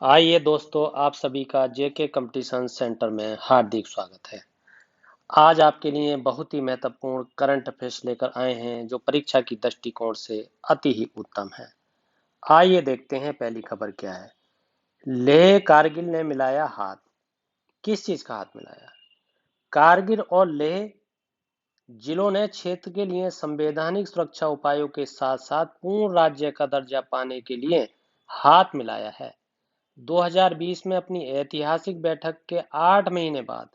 आइए दोस्तों, आप सभी का जेके कंपटीशन सेंटर में हार्दिक स्वागत है। आज आपके लिए बहुत ही महत्वपूर्ण करंट अफेयर्स लेकर आए हैं जो परीक्षा की दृष्टिकोण से अति ही उत्तम है। आइए देखते हैं पहली खबर क्या है। लेह कारगिल ने मिलाया हाथ। किस चीज का हाथ मिलाया? कारगिल और लेह जिलों ने क्षेत्र के लिए संवैधानिक सुरक्षा उपायों के साथ साथ पूर्ण राज्य का दर्जा पाने के लिए हाथ मिलाया है। 2020 में अपनी ऐतिहासिक बैठक के 8 महीने बाद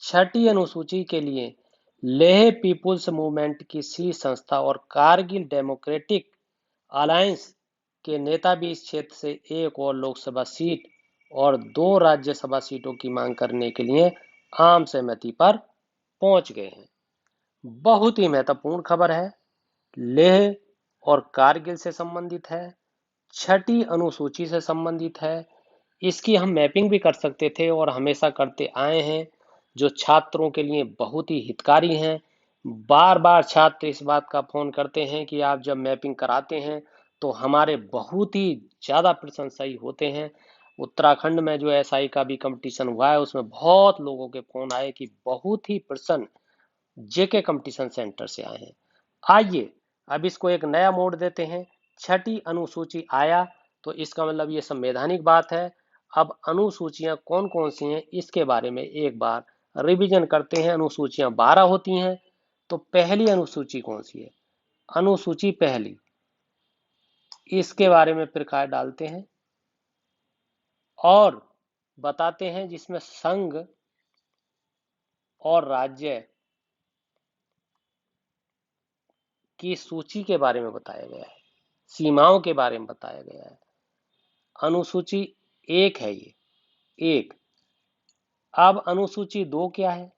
छठी अनुसूची के लिए लेह पीपुल्स मूवमेंट की शीर्ष संस्था और कारगिल डेमोक्रेटिक अलायंस के नेता भी इस क्षेत्र से एक और लोकसभा सीट और 2 राज्यसभा सीटों की मांग करने के लिए आम सहमति पर पहुंच गए हैं। बहुत ही महत्वपूर्ण खबर है। लेह और कारगिल से संबंधित है, छठी अनुसूची से संबंधित है। इसकी हम मैपिंग भी कर सकते थे और हमेशा करते आए हैं, जो छात्रों के लिए बहुत ही हितकारी हैं। बार बार छात्र इस बात का फोन करते हैं कि आप जब मैपिंग कराते हैं तो हमारे बहुत ही ज़्यादा प्रशंसक होते हैं। उत्तराखंड में जो एसआई का भी कंपटीशन हुआ है उसमें बहुत लोगों के फोन आए कि बहुत ही प्रसन्न जेके कंपटीशन सेंटर से आए हैं। आइए अब इसको एक नया मोड़ देते हैं। छठी अनुसूची आया तो इसका मतलब ये संवैधानिक बात है। अब अनुसूचियां कौन कौन सी हैं इसके बारे में एक बार रिवीजन करते हैं। अनुसूचियां 12 होती हैं। तो पहली अनुसूची कौन सी है? अनुसूची पहली, इसके बारे में प्रकाश डालते हैं और बताते हैं, जिसमें संघ और राज्य की सूची के बारे में बताया गया है, सीमाओं के बारे में बताया गया है। अनुसूची एक है ये, एक। अब अनुसूची 2 क्या है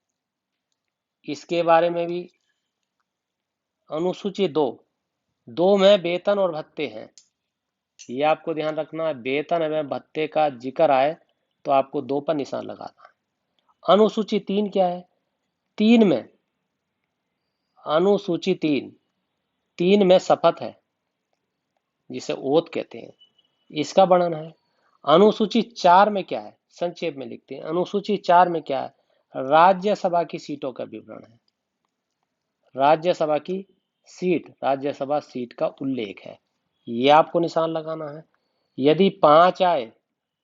इसके बारे में भी। अनुसूची 2, 2 में वेतन और भत्ते हैं। ये आपको ध्यान रखना है, वेतन एवं भत्ते का जिक्र आए तो आपको 2 पर निशान लगाना है। अनुसूची 3 क्या है? 3 में, अनुसूची 3, 3 में शपथ है जिसे ओथ कहते हैं, इसका वर्णन है। अनुसूची 4 में क्या है? संक्षेप में लिखते हैं। अनुसूची 4 में क्या है? राज्यसभा की सीटों का विवरण है। राज्यसभा की सीट, राज्यसभा सीट का उल्लेख है। ये आपको निशान लगाना है। यदि 5 आए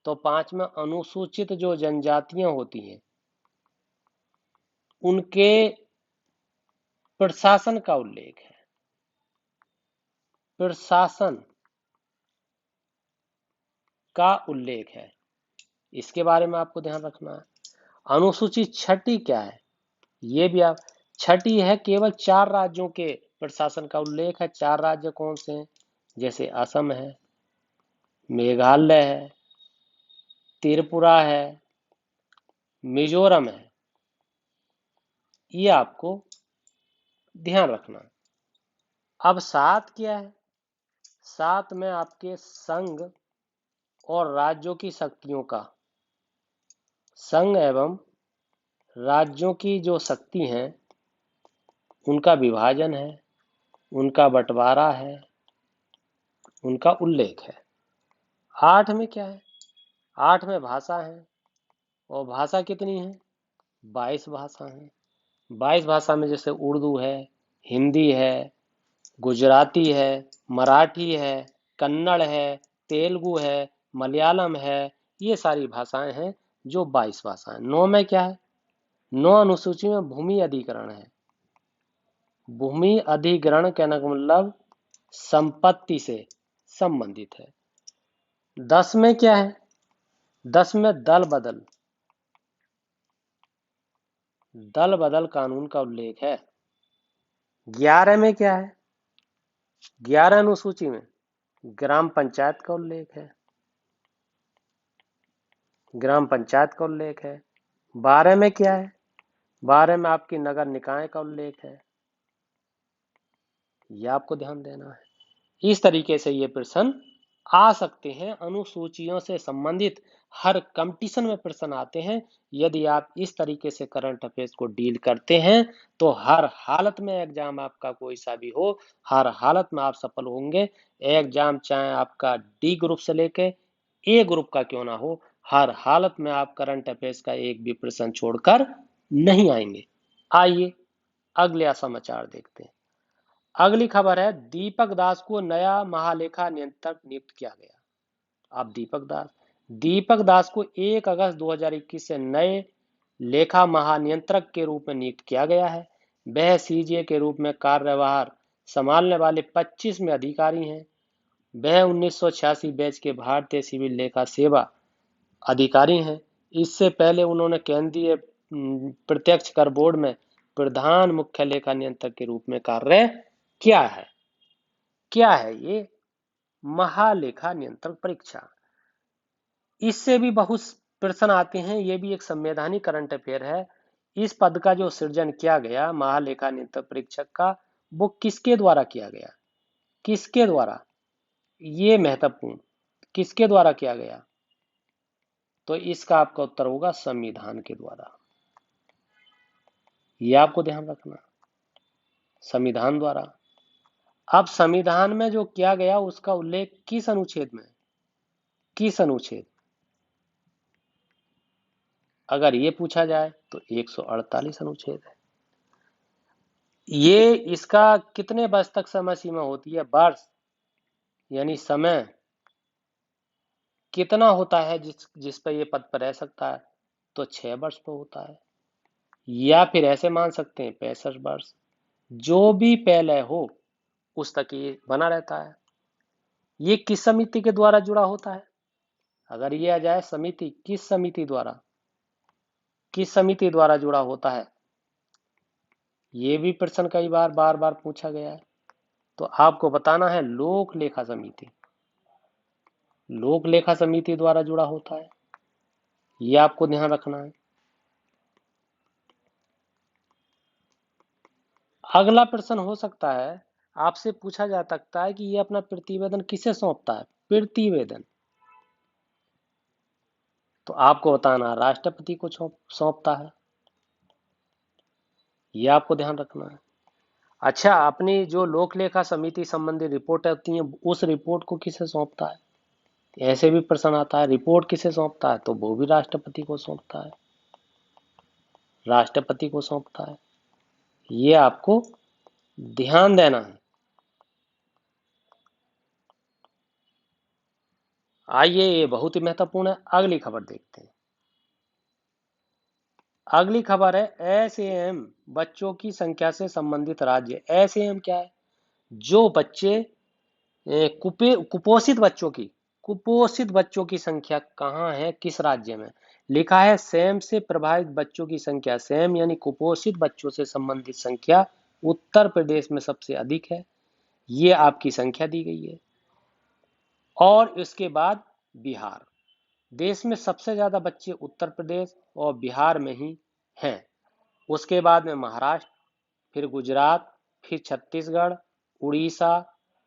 तो 5 में अनुसूचित जो जनजातियां होती हैं उनके प्रशासन का उल्लेख है। प्रशासन का उल्लेख है, इसके बारे में आपको ध्यान रखना है। अनुसूची छठी क्या है? ये भी आप, छठी है केवल 4 राज्यों के प्रशासन का उल्लेख है। 4 राज्य कौन से हैं? जैसे असम है, मेघालय है, त्रिपुरा है, मिजोरम है। ये आपको ध्यान रखना। अब 7 क्या है? 7 में आपके संघ और राज्यों की शक्तियों का, संघ एवं राज्यों की जो शक्ति हैं उनका विभाजन है, उनका बंटवारा है, उनका उल्लेख है। 8 में क्या है? 8 में भाषा है, और भाषा कितनी है? 22 भाषा है। 22 भाषा में जैसे उर्दू है, हिंदी है, गुजराती है, मराठी है, कन्नड़ है, तेलुगु है, मलयालम है। ये सारी भाषाएं हैं जो 22 भाषाएं। 9 में क्या है? 9 अनुसूची में भूमि अधिग्रहण है। भूमि अधिग्रहण कहने का मतलब संपत्ति से संबंधित है। 10 में क्या है? 10 में दल बदल, दल बदल कानून का उल्लेख है। 11 में क्या है? 11 अनुसूची में ग्राम पंचायत का उल्लेख है। ग्राम पंचायत का उल्लेख है। 12 में क्या है? 12 में आपकी नगर निकाय का उल्लेख है। यह आपको ध्यान देना है। इस तरीके से ये प्रश्न आ सकते हैं। अनुसूचियों से संबंधित हर कंपटीशन में प्रश्न आते हैं। यदि आप इस तरीके से करंट अफेयर्स को डील करते हैं तो हर हालत में एग्जाम आपका कोई सा भी हो, हर हालत में आप सफल होंगे। एग्जाम चाहे आपका डी ग्रुप से लेके ए ग्रुप का क्यों ना हो, हर हालत में आप करंट अफेयर्स का एक भी प्रश्न छोड़कर नहीं आएंगे। आइए अगले समाचार देखते हैं। अगली खबर है, दीपक दास को नया महालेखा नियंत्रक नियुक्त किया गया। अब दीपक दास को 1 अगस्त 2021 से नए लेखा महानियंत्रक के रूप में नियुक्त किया गया है। वह सीजे के रूप में कार्यभार संभालने वाले 25 में अधिकारी हैं। वह 1986 बैच के भारतीय सिविल लेखा सेवा अधिकारी हैं। इससे पहले उन्होंने केंद्रीय प्रत्यक्ष कर बोर्ड में प्रधान मुख्य लेखा नियंत्रक के रूप में कार्य किया है। क्या है ये महालेखा नियंत्रक परीक्षा? इससे भी बहुत प्रश्न आते हैं। ये भी एक संवैधानिक करंट अफेयर है। इस पद का जो सृजन किया गया महालेखा नियंत्रक परीक्षक का, वो किसके द्वारा किया गया? किसके द्वारा? ये महत्वपूर्ण, किसके द्वारा किया गया? तो इसका आपका उत्तर होगा संविधान के द्वारा। ये आपको ध्यान रखना, संविधान द्वारा। अब संविधान में जो किया गया उसका उल्लेख किस अनुच्छेद में? किस अनुच्छेद? अगर ये पूछा जाए तो 148 अनुच्छेद है। ये इसका कितने वर्ष तक समय सीमा होती है? वर्ष यानी समय कितना होता है जिस पर ये पद पर रह सकता है? तो 6 वर्ष पर होता है। या फिर ऐसे मान सकते हैं 65 वर्ष, जो भी पहले हो उस तक ये बना रहता है। ये किस समिति के द्वारा जुड़ा होता है? अगर ये आ जाए समिति, किस समिति द्वारा, किस समिति द्वारा जुड़ा होता है? ये भी प्रश्न कई बार बार बार पूछा गया है। तो आपको बताना है लोक लेखा समिति, लोक लेखा समिति द्वारा जुड़ा होता है। ये आपको ध्यान रखना है। अगला प्रश्न हो सकता है, आपसे पूछा जा सकता है कि ये अपना प्रतिवेदन किसे सौंपता है? प्रतिवेदन तो आपको बताना राष्ट्रपति को सौंपता है। ये आपको ध्यान रखना है। अच्छा, अपनी जो लोक लेखा समिति संबंधी रिपोर्ट होती है उस रिपोर्ट को किसे सौंपता है? ऐसे भी प्रश्न आता है, रिपोर्ट किसे सौंपता है? तो वो भी राष्ट्रपति को सौंपता है, राष्ट्रपति को सौंपता है। ये आपको ध्यान देना है। आइए, ये बहुत ही महत्वपूर्ण है। अगली खबर देखते हैं। अगली खबर है एसएएम बच्चों की संख्या से संबंधित राज्य। एसएएम क्या है? जो बच्चे कुपोषित बच्चों की संख्या कहाँ है, किस राज्य में? लिखा है सैम से प्रभावित बच्चों की संख्या, सैम यानी कुपोषित बच्चों से संबंधित संख्या उत्तर प्रदेश में सबसे अधिक है। ये आपकी संख्या दी गई है। और इसके बाद बिहार। देश में सबसे ज्यादा बच्चे उत्तर प्रदेश और बिहार में ही हैं। उसके बाद में महाराष्ट्र, फिर गुजरात, फिर छत्तीसगढ़, उड़ीसा,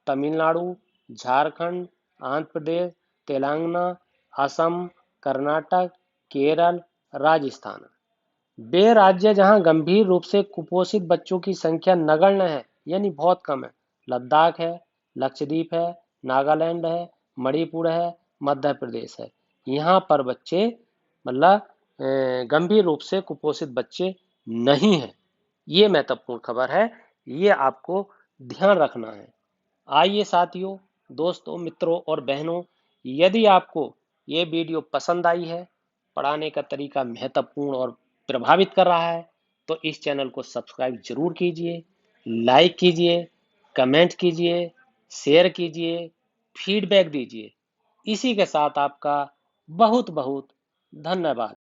तमिलनाडु, झारखंड, आंध्र प्रदेश, तेलंगाना, असम, कर्नाटक, केरल, राजस्थान। वे राज्य जहां गंभीर रूप से कुपोषित बच्चों की संख्या नगण्य है, यानी बहुत कम है, लद्दाख है, लक्षद्वीप है, नागालैंड है, मणिपुर है, मध्य प्रदेश है। यहाँ पर बच्चे मतलब गंभीर रूप से कुपोषित बच्चे नहीं हैं। ये महत्वपूर्ण खबर है, ये आपको ध्यान रखना है। आइए साथियों, दोस्तों, मित्रों और बहनों, यदि आपको ये वीडियो पसंद आई है, पढ़ाने का तरीका महत्वपूर्ण और प्रभावित कर रहा है, तो इस चैनल को सब्सक्राइब जरूर कीजिए, लाइक कीजिए, कमेंट कीजिए, शेयर कीजिए, फीडबैक दीजिए। इसी के साथ आपका बहुत बहुत धन्यवाद।